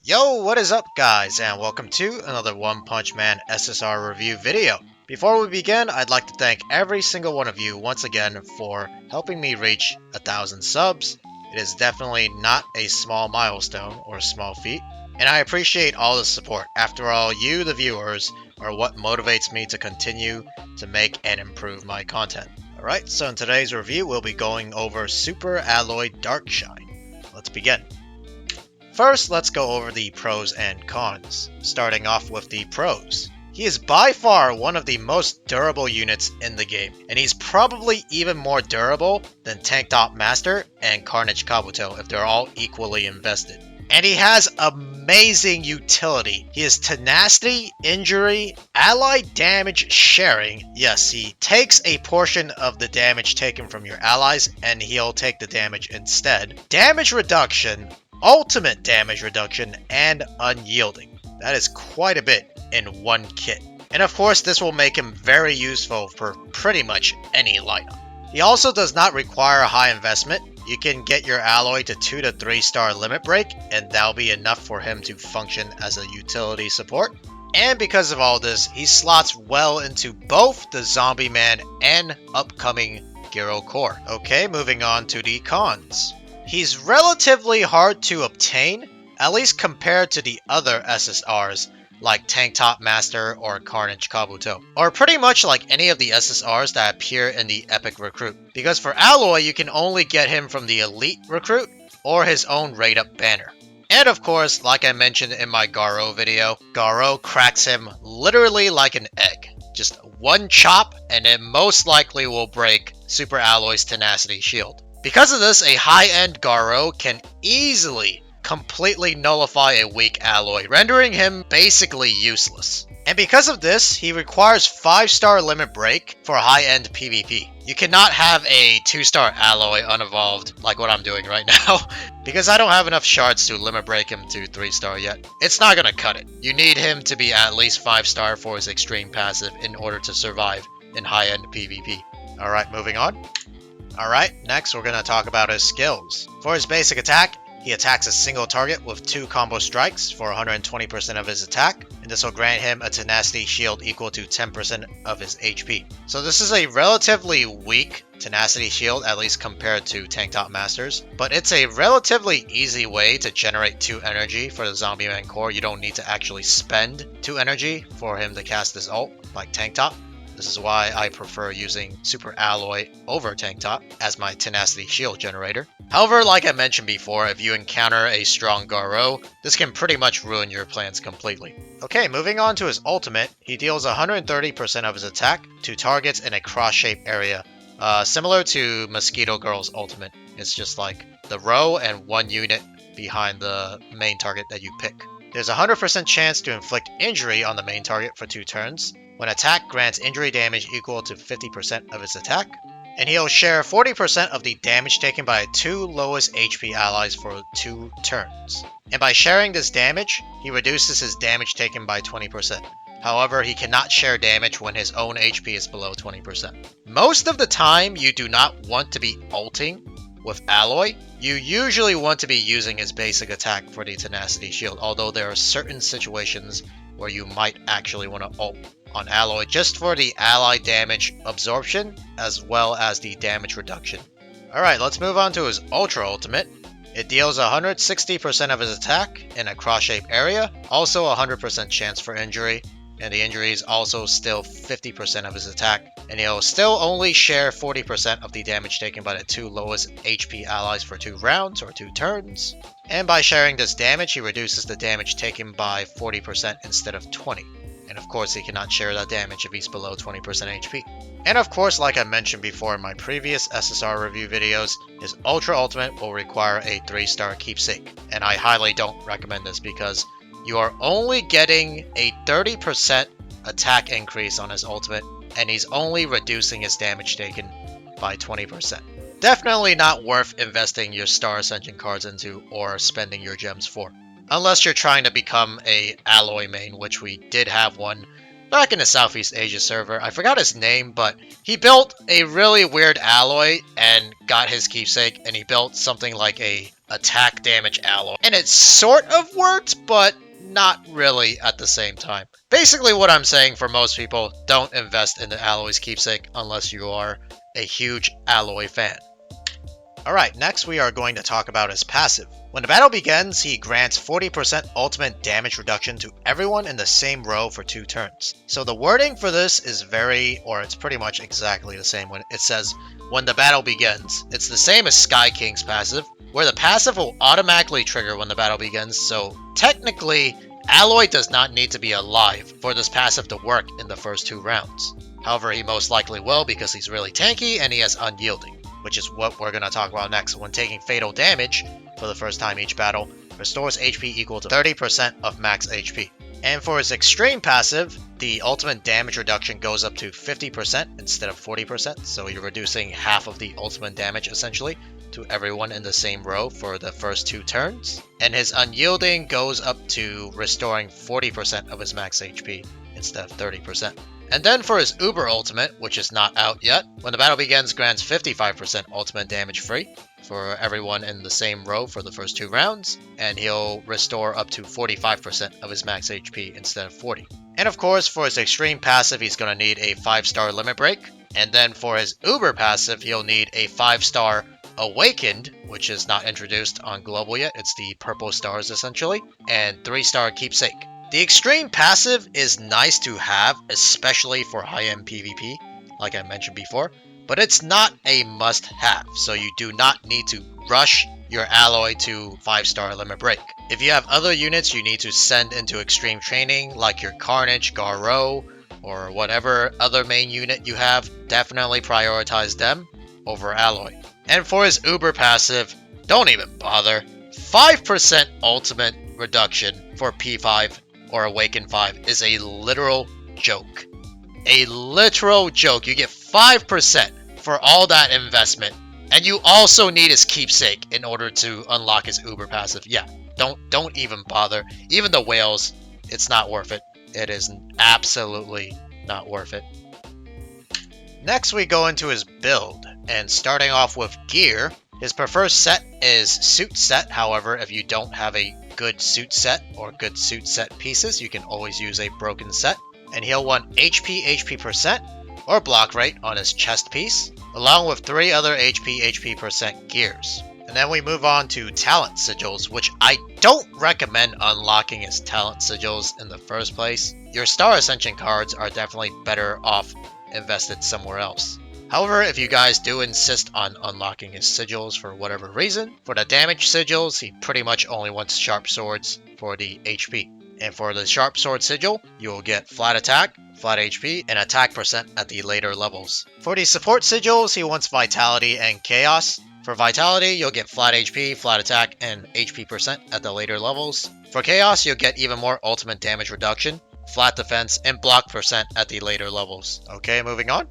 Yo, what is up guys, and welcome to another One Punch Man SSR review video. Before we begin, I'd like to thank every single one of you once again for helping me reach 1,000 subs. It is definitely not a small milestone or a small feat, and I appreciate all the support. After all, you, the viewers, are what motivates me to continue to make and improve my content. Alright, so in today's review, we'll be going over SUPERALLOY DARKSHINE. Let's begin. First, let's go over the pros and cons. Starting off with the pros. He is by far one of the most durable units in the game, and he's probably even more durable than Tank Top Master and Carnage Kabuto if they're all equally invested. And he has amazing utility. He has tenacity, injury, ally damage sharing. Yes, he takes a portion of the damage taken from your allies and he'll take the damage instead. Damage reduction, ultimate damage reduction, and unyielding. That is quite a bit in one kit. And of course, this will make him very useful for pretty much any lineup. He also does not require a high investment. You can get your alloy to 2 to 3 star limit break, and that'll be enough for him to function as a utility support. And because of all this, he slots well into both the Zombie Man and upcoming Gyro Core. Okay, moving on to the cons. He's relatively hard to obtain, at least compared to the other SSRs like Tank Top Master or Carnage Kabuto, or pretty much like any of the SSRs that appear in the Epic Recruit. Because for Alloy, you can only get him from the Elite Recruit or his own Raid Up banner. And of course, like I mentioned in my Garou video, Garou cracks him literally like an egg. Just one chop and it most likely will break SUPERALLOY's Tenacity Shield. Because of this, a high-end Garou can easily completely nullify a weak alloy, rendering him basically useless. And because of this, he requires 5-star limit break for high-end PvP. You cannot have a 2-star alloy unevolved like what I'm doing right now, because I don't have enough shards to limit break him to 3-star yet. It's not gonna cut it. You need him to be at least 5-star for his extreme passive in order to survive in high-end PvP. Alright, moving on. Alright, next we're gonna talk about his skills. For his basic attack, he attacks a single target with 2 combo strikes for 120% of his attack, and this will grant him a tenacity shield equal to 10% of his HP. So this is a relatively weak tenacity shield, at least compared to Tank Top Masters, but it's a relatively easy way to generate 2 energy for the Zombie Man core. You don't need to actually spend 2 energy for him to cast his ult like Tank Top. This is why I prefer using SUPERALLOY over Tank Top as my tenacity shield generator. However, like I mentioned before, if you encounter a strong Garou, this can pretty much ruin your plans completely. Okay, moving on to his ultimate, he deals 130% of his attack to targets in a cross-shaped area, similar to Mosquito Girl's ultimate. It's just like the row and 1 unit behind the main target that you pick. There's a 100% chance to inflict injury on the main target for 2 turns. When attack grants injury damage equal to 50% of his attack, and he'll share 40% of the damage taken by 2 lowest HP allies for 2 turns. And by sharing this damage, he reduces his damage taken by 20%. However, he cannot share damage when his own HP is below 20%. Most of the time, you do not want to be ulting with Alloy. You usually want to be using his basic attack for the Tenacity Shield, although there are certain situations where you might actually want to ult on Alloy just for the ally damage absorption as well as the damage reduction. Alright, let's move on to his Ultra Ultimate. It deals 160% of his attack in a cross-shaped area, also 100% chance for injury, and the injury is also still 50% of his attack, and he'll still only share 40% of the damage taken by the 2 lowest HP allies for 2 rounds or 2 turns. And by sharing this damage, he reduces the damage taken by 40% instead of 20%. And of course, he cannot share that damage if he's below 20% HP. And of course, like I mentioned before in my previous SSR review videos, his Ultra Ultimate will require a 3-star keepsake. And I highly don't recommend this because you are only getting a 30% attack increase on his ultimate, and he's only reducing his damage taken by 20%. Definitely not worth investing your Star Ascension cards into or spending your gems for. Unless you're trying to become a Alloy main, which we did have one back in the Southeast Asia server. I forgot his name, but he built a really weird alloy and got his keepsake, and he built something like a attack damage alloy. And it sort of worked, but not really at the same time. Basically what I'm saying for most people, don't invest in the alloy's keepsake unless you are a huge alloy fan. Alright, next we are going to talk about his passive. When the battle begins, he grants 40% ultimate damage reduction to everyone in the same row for 2 turns. So the wording for this is it's pretty much exactly the same when it says, when the battle begins. It's the same as Sky King's passive, where the passive will automatically trigger when the battle begins, so technically, Alloy does not need to be alive for this passive to work in the first 2 rounds. However, he most likely will because he's really tanky and he has unyielding, which is what we're going to talk about next. When taking fatal damage for the first time each battle, restores HP equal to 30% of max HP. And for his extreme passive, the ultimate damage reduction goes up to 50% instead of 40%, so you're reducing half of the ultimate damage essentially to everyone in the same row for the first 2 turns. And his unyielding goes up to restoring 40% of his max HP instead of 30%. And then for his Uber ultimate, which is not out yet, when the battle begins, grants 55% ultimate damage free for everyone in the same row for the first 2 rounds, and he'll restore up to 45% of his max HP instead of 40. And of course, for his extreme passive, he's going to need a 5-star limit break. And then for his Uber passive, he'll need a 5-star Awakened, which is not introduced on global yet. It's the purple stars essentially, and 3-star Keepsake. The extreme passive is nice to have, especially for high-end PvP, like I mentioned before, but it's not a must-have, so you do not need to rush your alloy to 5-star limit break. If you have other units you need to send into extreme training, like your Carnage, Garou, or whatever other main unit you have, definitely prioritize them over alloy. And for his Uber passive, don't even bother. 5% ultimate reduction for P5 or Awaken 5 is a literal joke. A literal joke. You get 5% for all that investment. And you also need his Keepsake in order to unlock his Uber passive. Yeah, don't even bother. Even the whales, it's not worth it. It is absolutely not worth it. Next we go into his build, and starting off with gear, his preferred set is suit set. However, if you don't have a good suit set or good suit set pieces, you can always use a broken set. And he'll want HP percent or block rate on his chest piece, along with 3 other HP percent gears. And then we move on to talent sigils, which I don't recommend unlocking his talent sigils in the first place. Your Star Ascension cards are definitely better off invested somewhere else. However, if you guys do insist on unlocking his sigils for whatever reason, for the damage sigils, he pretty much only wants sharp swords for the HP. And for the sharp sword sigil, you will get flat attack, flat HP, and attack percent at the later levels. For the support sigils, he wants vitality and chaos. For vitality, you'll get flat HP, flat attack, and HP percent at the later levels. For chaos, you'll get even more ultimate damage reduction, flat defense, and block percent at the later levels. Okay, moving on.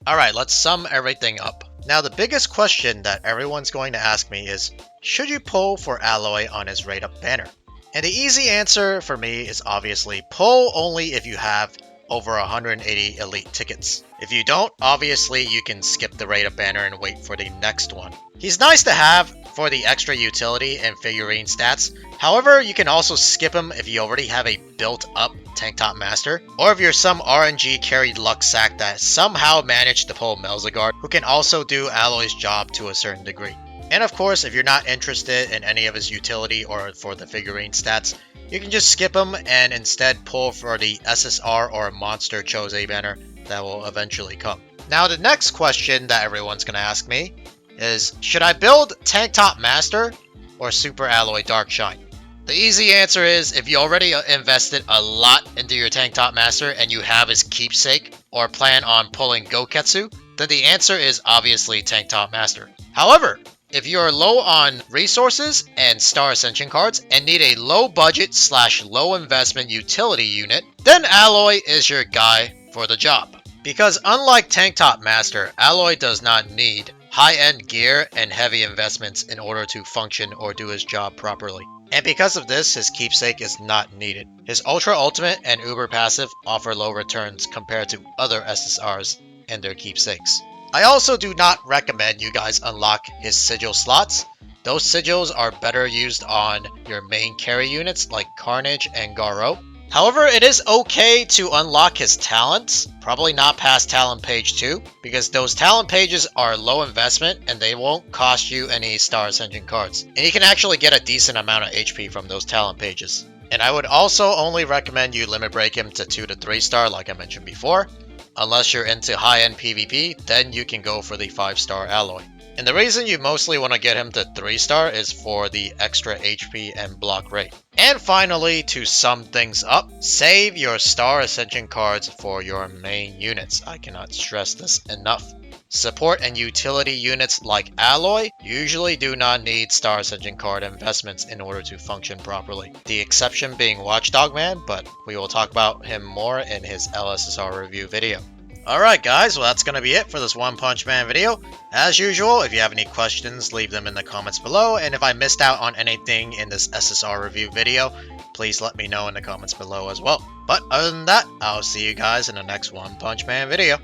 Alright, let's sum everything up. Now, the biggest question that everyone's going to ask me is, should you pull for Alloy on his rate up banner? And the easy answer for me is obviously pull only if you have over 180 elite tickets. If you don't, obviously you can skip the rate up banner and wait for the next one. He's nice to have for the extra utility and figurine stats. However, you can also skip him if you already have a built-up Tank Top Master, or if you're some RNG carried luck sack that somehow managed to pull Melzagard, who can also do Alloy's job to a certain degree. And of course, if you're not interested in any of his utility or for the figurine stats, you can just skip him and instead pull for the SSR or Monster Chose banner that will eventually come. Now, the next question that everyone's going to ask me is, should I build Tank Top Master or SUPERALLOY DARKSHINE? The easy answer is, if you already invested a lot into your Tank Top Master and you have his keepsake or plan on pulling Goketsu, then the answer is obviously Tank Top Master. However, if you are low on resources and Star Ascension cards and need a low budget / low investment utility unit, then Alloy is your guy for the job. Because unlike Tank Top Master, Alloy does not need high-end gear and heavy investments in order to function or do his job properly. And because of this, his keepsake is not needed. His Ultra Ultimate and Uber Passive offer low returns compared to other SSRs and their keepsakes. I also do not recommend you guys unlock his sigil slots. Those sigils are better used on your main carry units like Carnage and Garou. However, it is okay to unlock his talents, probably not past talent page 2, because those talent pages are low investment and they won't cost you any Star Ascension cards. And you can actually get a decent amount of HP from those talent pages. And I would also only recommend you limit break him to 2 to 3 star like I mentioned before. Unless you're into high-end PvP, then you can go for the 5-star alloy. And the reason you mostly want to get him to 3-star is for the extra HP and block rate. And finally, to sum things up, save your Star Ascension cards for your main units. I cannot stress this enough. Support and utility units like Alloy usually do not need Star Ascension card investments in order to function properly. The exception being Watchdog Man, but we will talk about him more in his LSSR review video. Alright guys, well that's going to be it for this One Punch Man video. As usual, if you have any questions, leave them in the comments below, and if I missed out on anything in this SSR review video, please let me know in the comments below as well. But other than that, I'll see you guys in the next One Punch Man video.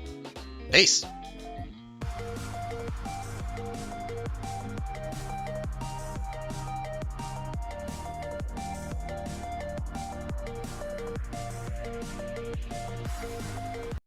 Peace!